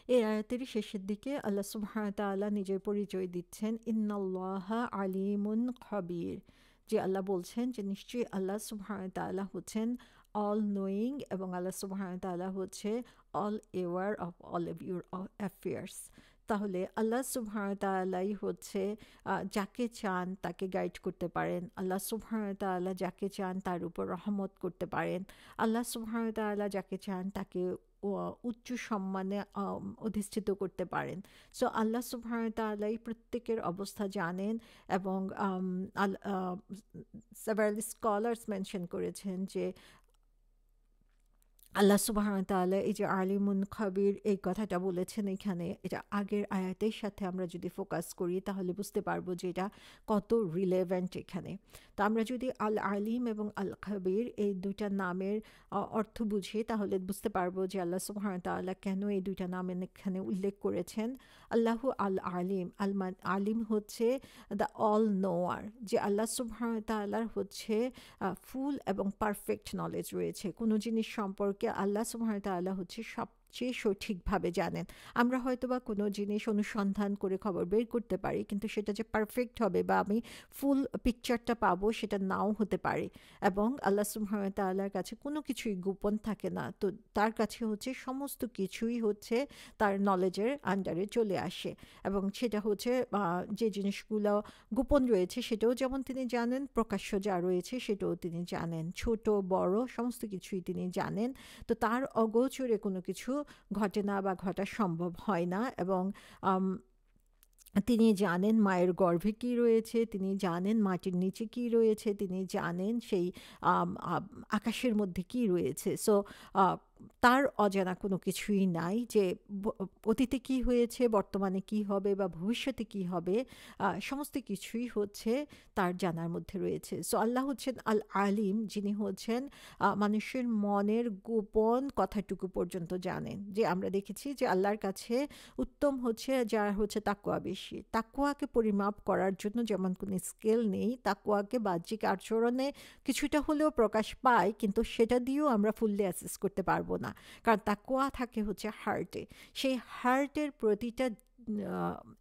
এই আয়াতেরই শেষের দিকে আল্লাহ সুবহানাহু ওয়া তাআলা নিজের পরিচয় দিচ্ছেন, ইন্নাল্লাহা আলিমুন খাবীর। যে আল্লাহ বলছেন যে নিশ্চয়ই আল্লাহ সুবহানাহু ওয়া তাআলা হচ্ছেন অল নোয়িং, এবং আল্লাহ সুবহানাহু ওয়া তাআলা হচ্ছে all aware of all of your affairs. তাহলে আল্লাহ সুবহানাহু ওয়া তাআলাই হচ্ছে যাকে চান তাকে গাইড করতে পারেন। আল্লাহ সুবহানাহু ওয়া তাআলা যাকে চান তার উপর রহমত করতে পারেন। আল্লাহ সুবহানাহু ওয়া তাআলা যাকে চান তাকে উচ্চ সম্মানে অধিষ্ঠিত করতে পারেন। সো আল্লাহ সুবহানাহু ওয়া তাআলাই প্রত্যেকের অবস্থা জানেন। এবং several scholars মেনশন করেছেন যে আল্লাহ সুবহানাহু ওয়া তাআলা এই যে আলিমুন খাবির এই কথাটা বলেছেন এখানে, এটা আগের আয়াতের সাথে আমরা যদি ফোকাস করি তাহলে বুঝতে পারবো যে এটা কত রিলেভেন্ট এখানে। তো আমরা যদি আল আলিম এবং আল খাবির এই দুইটা নামের অর্থ বুঝি তাহলে বুঝতে পারবো যে আল্লাহ সুবহানাহু ওয়া তাআলা কেন এই দুইটা নাম এখানে উল্লেখ করেছেন। আল্লাহু আল আলিম, আলিম হচ্ছে দ্য অল নোয়ার, যে আল্লাহ সুবহানাহু ওয়া তাআলার হচ্ছে ফুল এবং পারফেক্ট নলেজ রয়েছে। কোনো জিনিস সম্পর্কে আল্লাহ সুবহানাহু ওয়া তাআলা হচ্ছে সবচেয়ে সঠিকভাবে জানেন। আমরা হয়তোবা কোনো জিনিস অনুসন্ধান করে খবর বের করতে পারি, কিন্তু সেটা যে পারফেক্ট হবে বা আমি ফুল পিকচারটা পাবো সেটা নাও হতে পারে। এবং আল্লাহ সুবহানাহু ওয়া তাআলার কাছে কোনো কিছুই গোপন থাকে না। তো তার কাছে হচ্ছে সমস্ত কিছুই হচ্ছে তার নলেজের আন্ডারে চলে আসে। এবং সেটা হচ্ছে যে জিনিসগুলো গোপন রয়েছে সেটাও যেমন তিনি জানেন, প্রকাশ্য যা রয়েছে সেটাও তিনি জানেন, ছোট বড় সমস্ত কিছুই তিনি জানেন। তো তার অগোচরে কোনো কিছু ঘটে না বা ঘটা সম্ভব হয় না। এবং তিনি জানেন মায়ের গর্ভে কী রয়েছে, তিনি জানেন মাটির নিচে কী রয়েছে, তিনি জানেন সেই আকাশের মধ্যে কী রয়েছে। সো তার অজানা কোনো কিছুই নাই, যে অতীতে কী হয়েছে, বর্তমানে কী হবে বা ভবিষ্যতে কী হবে, সমস্ত কিছুই হচ্ছে তার জানার মধ্যে রয়েছে। সো আল্লাহ হচ্ছেন আল আলিম, যিনি হচ্ছেন মানুষের মনের গোপন কথাটুকু পর্যন্ত জানেন। যে আমরা দেখেছি যে আল্লাহর কাছে উত্তম হচ্ছে যার হচ্ছে তাকওয়া বেশি। তাকওয়াকে পরিমাপ করার জন্য যেমন কোনো স্কেল নেই, তাকওয়াকে বাহ্যিক আচরণে কিছুটা হলেও প্রকাশ পায়, কিন্তু সেটা দিয়েও আমরা ফুললি অ্যাসেস করতে পারবো না। কারণ তাকওয়া থাকে হচ্ছে হার্টে। সেই হার্টের প্রতিটা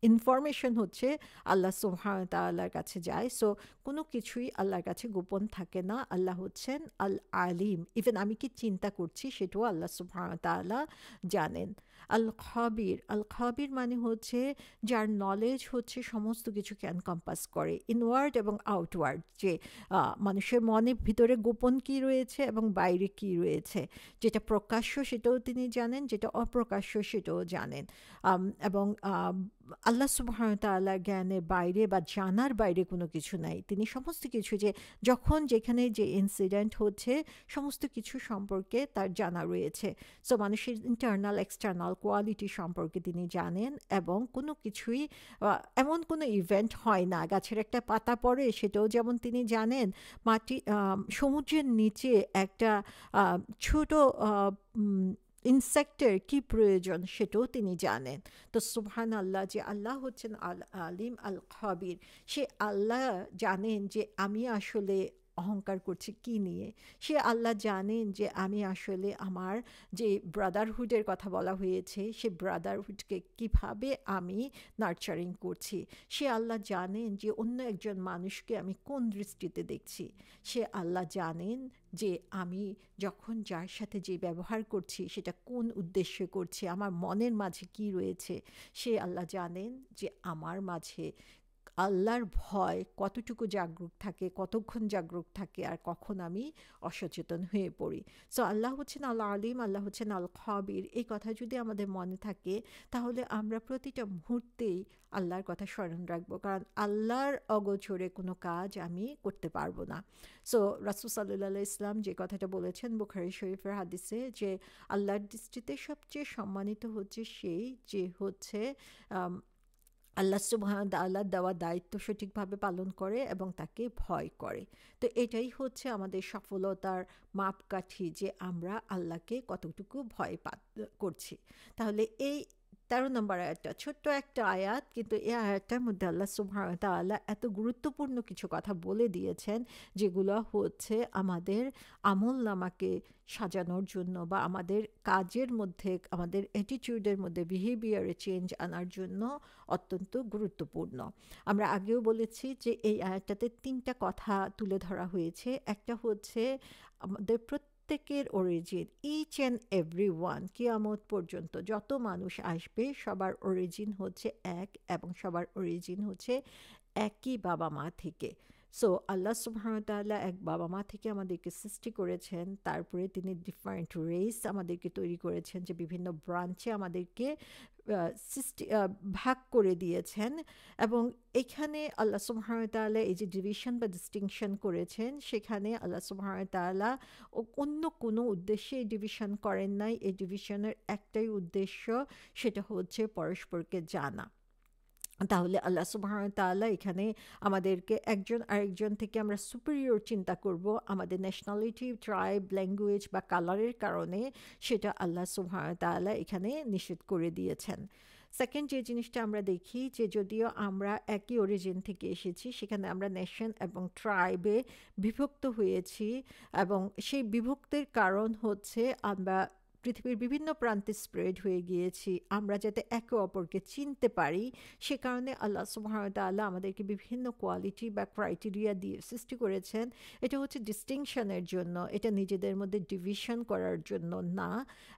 ইনফরমেশন হচ্ছে আল্লাহ সুবহানাহু ওয়া তাআলার কাছে যায়। সো কোনো কিছুই আল্লাহর কাছে গোপন থাকে না। আল্লাহ হচ্ছেন আল আলিম। ইভেন আমি কি চিন্তা করছি সেটাও আল্লাহ সুবহানাহু ওয়া তাআলা জানেন। আল খাবির, আল খাবির মানে হচ্ছে যার নলেজ হচ্ছে সমস্ত কিছুকে এনকম্পাস করে, ইনওয়ার্ড এবং আউটওয়ার্ড। যে মানুষের মনে ভিতরে গোপন কী রয়েছে এবং বাইরে কী রয়েছে, যেটা প্রকাশ্য সেটাও তিনি জানেন, যেটা অপ্রকাশ্য সেটাও জানেন। এবং আল্লাহ সুবহানাহু ওয়া তাআলার জ্ঞানের বাইরে বা জানার বাইরে কোনো কিছু নাই। তিনি সমস্ত কিছু, যে যখন যেখানে যে ইনসিডেন্ট হচ্ছে সমস্ত কিছু সম্পর্কে তার জানা রয়েছে। সো মানুষের ইন্টারনাল এক্সটার্নাল কোয়ালিটি সম্পর্কে তিনি জানেন। এবং কোনো কিছুই এমন কোনো ইভেন্ট হয় না, গাছের একটা পাতা পড়ে সেটাও যেমন তিনি জানেন, মাটি সমুদ্রের নিচে একটা ছোট ইনসেক্টের কি প্রয়োজন সেটাও তিনি জানেন। তো সুবহানাল্লাহ, যে আল্লাহ হচ্ছেন আল আলিম আল খাবির। সে আল্লাহ জানেন যে আমি আসলে অহংকার করছি কি নিয়ে। সে আল্লাহ জানেন যে আমি আসলে আমার যে ব্রাদারহুডের কথা বলা হয়েছে সে ব্রাদারহুডকে কিভাবে আমি নার্চারিং করছি। সে আল্লাহ জানেন যে অন্য একজন মানুষকে আমি কোন দৃষ্টিতে দেখছি। সে আল্লাহ জানেন যে আমি যখন যার সাথে যে ব্যবহার করছি সেটা কোন উদ্দেশ্যে করছি, আমার মনের মাঝে কি রয়েছে। সে আল্লাহ জানেন যে আমার মাঝে আল্লাহর ভয় কতটুকু জাগ্রত থাকে, কতক্ষণ জাগ্রত থাকে, আর কখন আমি অসচেতন হয়ে পড়ি। সো আল্লাহ হচ্ছেন আল আলিম, আল্লাহ হচ্ছেন আল খাবির। এই কথা যদি আমাদের মনে থাকে তাহলে আমরা প্রতিটা মুহূর্তেই আল্লাহর কথা স্মরণ রাখবো, কারণ আল্লাহর অগোচরে কোনো কাজ আমি করতে পারবো না। সো রাসূল সাল্লাল্লাহু আলাইহি ইসলাম যে কথাটা বলেছেন বুখারী শরীফের হাদিসে, যে আল্লাহর দৃষ্টিতে সবচেয়ে সম্মানিত হচ্ছে সেই যে হচ্ছে আল্লাহ সুবহানাহু ওয়া তাআলার দেওয়া দায়িত্ব সঠিকভাবে পালন করে এবং তাকে ভয় করে। তো এটাই হচ্ছে আমাদের সফলতার মাপকাঠি, যে আমরা আল্লাহকে কতটুকু ভয় করছি। তাহলে 13 নম্বর আয়াতটা ছোট্ট একটা আয়াত, কিন্তু এই আয়াতটার মধ্যে আল্লাহ সুবহানাহু ওয়া তাআলা এত গুরুত্বপূর্ণ কিছু কথা বলে দিয়েছেন, যেগুলো হচ্ছে আমাদের আমলনামাকে সাজানোর জন্য বা আমাদের কাজের মধ্যে, আমাদের অ্যাটিটিউডের মধ্যে বিহেভিয়ারে চেঞ্জ আনার জন্য অত্যন্ত গুরুত্বপূর্ণ। আমরা আগেও বলেছি যে এই আয়াতটাতে 3টা কথা তুলে ধরা হয়েছে। একটা হচ্ছে আমাদের প্রত্যেকের origin, each and every one, কিয়ামত পর্যন্ত যত মানুষ আসবে সবার অরিজিন হচ্ছে এক, এবং সবার অরিজিন হচ্ছে একই বাবা মা থেকে। সো আল্লাহ সুবহানাহু ওয়া তাআলা এক বাবা মা থেকে আমাদেরকে সৃষ্টি করেছেন, তারপরে তিনি ডিফারেন্ট রেস আমাদেরকে তৈরি করেছেন, যে বিভিন্ন ব্রাঞ্চে আমাদেরকে সৃষ্টি ভাগ করে দিয়েছেন। এবং এখানে আল্লাহ সুবহানাহু ওয়া তাআলা এই যে ডিভিশন বা ডিস্টিংশন করেছেন, সেখানে আল্লাহ সুবহানাহু ওয়া তাআলা অন্য কোনো উদ্দেশ্যে এই ডিভিশন করেন নাই। এই ডিভিশনের একটাই উদ্দেশ্য, সেটা হচ্ছে পরস্পরকে জানা। তাহলে আল্লাহ সুবহানাহু ওয়া তাআলা এখানে আমাদেরকে একজন আরেকজন থেকে আমরা সুপিরিয়র চিন্তা করব আমাদের ন্যাশনালিটি, ট্রাইব, ল্যাঙ্গুয়েজ বা কালারের কারণে, সেটা আল্লাহ সুবহানাহু ওয়া তাআলা এখানে নিষেধ করে দিয়েছেন। সেকেন্ড যে জিনিসটা আমরা দেখি, যে যদিও আমরা একই অরিজিন থেকে এসেছি, সেখানে আমরা নেশন এবং ট্রাইবে বিভক্ত হয়েছি, এবং সেই বিভক্তির কারণ হচ্ছে আমরা পৃথিবীর বিভিন্ন প্রান্তে স্প্রেড হয়ে গিয়েছি। আমরা যাতে একে অপরকে চিনতে পারি, সে কারণে আল্লাহ সুবহানাহু ওয়া তাআলা আমাদেরকে বিভিন্ন কোয়ালিটি বা ক্রাইটেরিয়া দিয়ে সৃষ্টি করেছেন। এটা হচ্ছে ডিস্টিংশনের জন্য, এটা নিজেদের মধ্যে ডিভিশন করার জন্য না।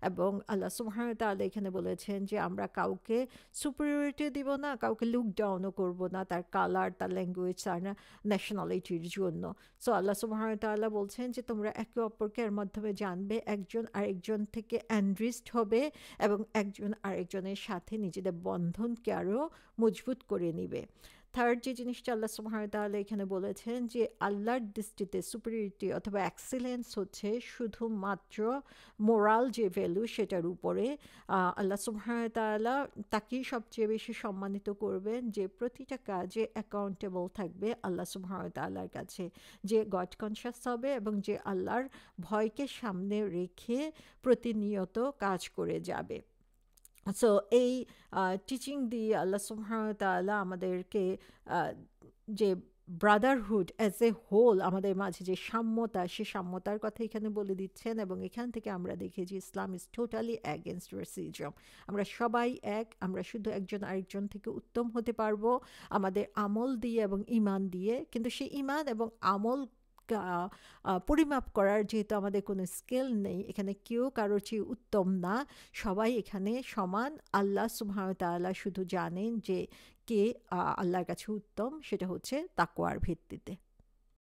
এবং আল্লাহ সুবহানাহু ওয়া তাআলা এখানে বলেছেন যে আমরা কাউকে সুপিরিয়রিটি দিব না, কাউকে লুক ডাউনও করব না তার কালার, তার ল্যাঙ্গুয়েজ, তার ন্যাশনালিটির জন্য। সো আল্লাহ সুবহানাহু ওয়া তাআলা বলছেন যে তোমরা একে অপরকে এর মাধ্যমে জানবে, একজন আরেকজন থেকে এনরিচড হবে, এবং একজন আরেকজনের সাথে নিজেদের বন্ধনকে আরও মজবুত করে নিবে। থার্ড যে জিনিসটা আল্লাহ সুবহানাহু ওয়া তাআলা এখানে বলেছেন, যে আল্লাহর দৃষ্টিতে সুপিরিয়রিটি অথবা এক্সিলেন্স হচ্ছে শুধুমাত্র মোরাল যে ভ্যালু, সেটার উপরে আল্লাহ সুবহানাহু ওয়া তাআলা তাকেই সবচেয়ে বেশি সম্মানিত করবেন, যে প্রতিটা কাজে অ্যাকাউন্টেবল থাকবে আল্লাহ সুবহানাহু ওয়া তাআলার কাছে, যে গড কনশাস হবে এবং যে আল্লাহর ভয়কে সামনে রেখে প্রতিনিয়ত কাজ করে যাবে। সো এই টিচিং দিয়ে আল্লাহ সুবহানাহু ওয়া তাআলা আমাদেরকে যে ব্রাদারহুড অ্যাজ এ হোল, আমাদের মাঝে যে সাম্যতা, সে সাম্যতার কথা এখানে বলে দিচ্ছেন। এবং এখান থেকে আমরা দেখি যে ইসলাম ইজ টোটালি অ্যাগেনস্ট রেসিজম। আমরা সবাই এক, আমরা শুধু একজন আরেকজন থেকে উত্তম হতে পারবো আমাদের আমল দিয়ে এবং ঈমান দিয়ে। কিন্তু সেই ঈমান এবং আমল পরিমাপ করার যেহেতু আমাদের কোনো স্কেল নেই, এখানে কেউ কারোর চেয়ে উত্তম না, সবাই এখানে সমান। আল্লাহ সুবহানাহু ওয়া তাআলা শুধু জানেন যে কে আল্লাহর কাছে উত্তম, সেটা হচ্ছে তাকওয়ার ভিত্তিতে।